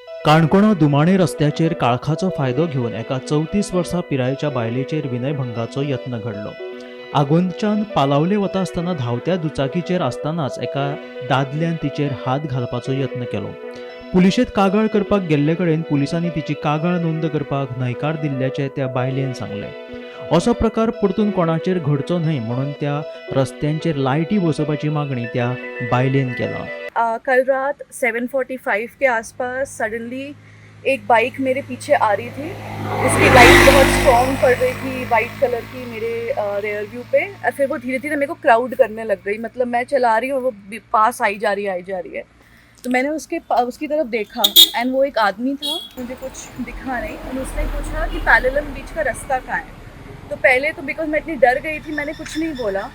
काणकोणा दुमाणे रस्त्याचेर काळखाचो फायदो घेवन एका 34 वर्सां पिरायेच्या बायलेचेर विनयभंगाचो यत्न घडलो. आगोंदच्यान पालावले वता आसतना धांवत्या दुचाकीचेर आसतनाच एका दादल्यान तिचेर हात घालपाचो यत्न केलो. पुलिशेंत कागाळ करपाक गेल्ले कडेन पुलिसांनी तिची कागाळ नोंद करपाक न्हयकार दिल्ल्याचें त्या बायलेन सांगलें. असो प्रकार परतून कोणाचेर घडचो न्हय म्हणून त्या रस्त्यांचेर लायटी बसोवपाची मागणी त्या बायलेन केला. कल रात 7:45 के आसपास सडनली एक बाइक मेरे पीछे आ रही थी. उसकी लाइट बहुत स्ट्रॉन्ग पड़ रही थी वाइट कलर की मेरे रेयर व्यू पे, और फिर वो धीरे धीरे मेरे को क्राउड करने लग गई. मतलब मैं चला रही हूँ, वो पास आई जा रही है. तो मैंने उसकी तरफ देखा एंड वो एक आदमी था, मुझे कुछ दिखा नहीं, और उसने पूछा कि पैरेलल बीच का रास्ता कहाँ है. तो पहले तो बिकॉज मैं इतनी डर गई थी मैंने कुछ नहीं बोला.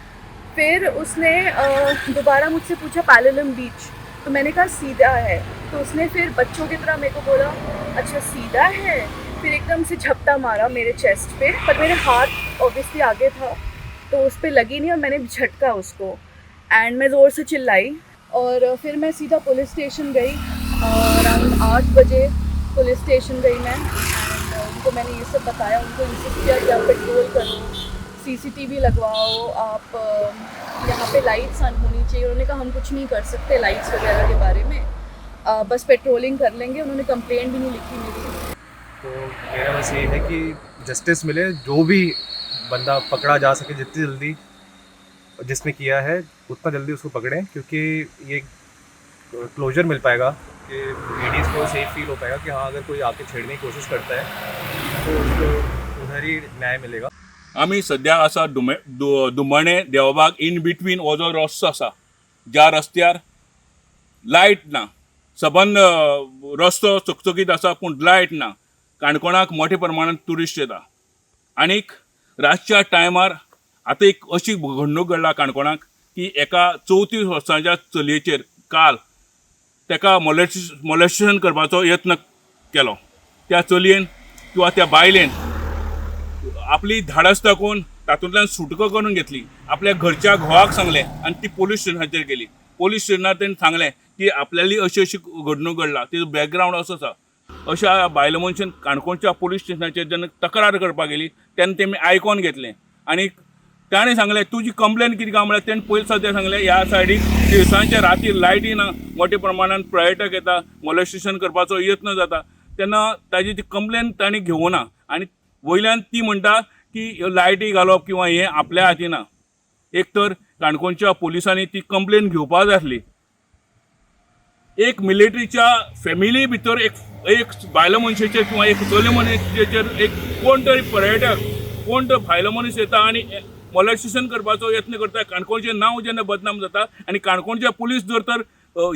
फिर उसने दोबारा मुझसे पूछा पैरेलल बीच, तो मैंने कहा सीधा है. तो उसने फिर बच्चों की तरह मेरे को बोला अच्छा सीधा है. फिर एकदम से झपटा मारा मेरे चेस्ट पे, पर मेरे हाथ ऑब्वियसली आगे था तो उस पर लगी नहीं और मैंने झटका उसको एंड मैं ज़ोर से चिल्लाई. और फिर मैं सीधा पुलिस स्टेशन गई. अराउंड 8 बजे पुलिस स्टेशन गई मैं एंड उनको मैंने ये सब बताया. उनको इंसिस्ट किया कि आप पेट्रोल करो, सीसीटीवी लगवाओ, आप यहाँ पे लाइट्स ऑन होनी चाहिए. उन्होंने कहा हम कुछ नहीं कर सकते लाइट्स वगैरह के बारे में, बस पेट्रोलिंग कर लेंगे. उन्होंने कंप्लेंट भी नहीं लिखी मेरी. तो मेरा बस ये है कि जस्टिस मिले, जो भी बंदा पकड़ा जा सके जितनी जल्दी, जिसने किया है उतना जल्दी उसको पकड़ें, क्योंकि ये क्लोजर मिल पाएगा कि लेडीज़ को सेफ फील हो पाएगा कि हाँ अगर कोई आके छेड़ने की कोशिश करता है तो उसको उधर ही न्याय मिलेगा. आमी सद्या आसा दुमणे देवबाग इन बिटवीन हो जो रस्तो आसा, ज्या रस्त्यार लायट ना, सबंद रस्तो चकचकीत आसा पूण लायट ना. काणकोणाक मोठ्या प्रमाणात ट्युरिस्ट येता आनीक रातच्या टायमार आतां एक अशी घडणूक घडला काणकोणाक की एका 34 वर्सांच्या चलयेचेर काल ताका मोलेस्टेशन करपाचो यत्न केलो. त्या चलयेन किंवा त्या बायलेन आपली धाडस दाखोवन तातूंतल्यान सुटको करून घेतली. आपल्या घरच्या घोवाक सांगलें आनी ती पोलीस स्टेशनाचेर गेली. पोलीस स्टेशनार तेणें सांगलें की आपल्याली अशी घडणूक घडला, तिजो बॅकग्रावंड असो आसा. अशा बायल मनशान काणकोणच्या पोलीस स्टेशनाचेर जेन्ना तक्रार करपाक गेली तेन्ना तेमी आयकोन घेतलें आनी ताणें सांगलें तुजी कंप्लेन कितें काय म्हळ्यार तेणें पयलीं सद्या सांगलें ह्या सायडीक दिसांच्या राती लायटी ना, मोठ्या प्रमाणात पर्यटक येता, मोलेस्टेशन करपाचो यत्न जाता. तेन्ना ताजी ती कंप्लेन ताणें घेवना आनी वयल्यान ती म्हणटा की लायटी घालप किंवा हें आपल्या हातीन ना. एक तर काणकोणच्या पुलिसांनी ती कंप्लेन घेवपा जाय आसली. एक मिलिटरीच्या फॅमिली भितर एक बायल मनशेचेर किंवा एक चले मनशेचेर एक कोण तरी पर्यटक, कोण तो भायलो मनीस येता आनी मोलेस्टेशन करपाचो यत्न करता. काणकोणचें नांव जेन्ना बदनाम जाता आनी काणकोणचे पुलीस जर तर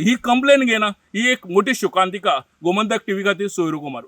ही कंप्लेन घेना, ही एक मोठी शोकांतिका. गोमंतक टीव्ही खातीर सोयरू कुमार.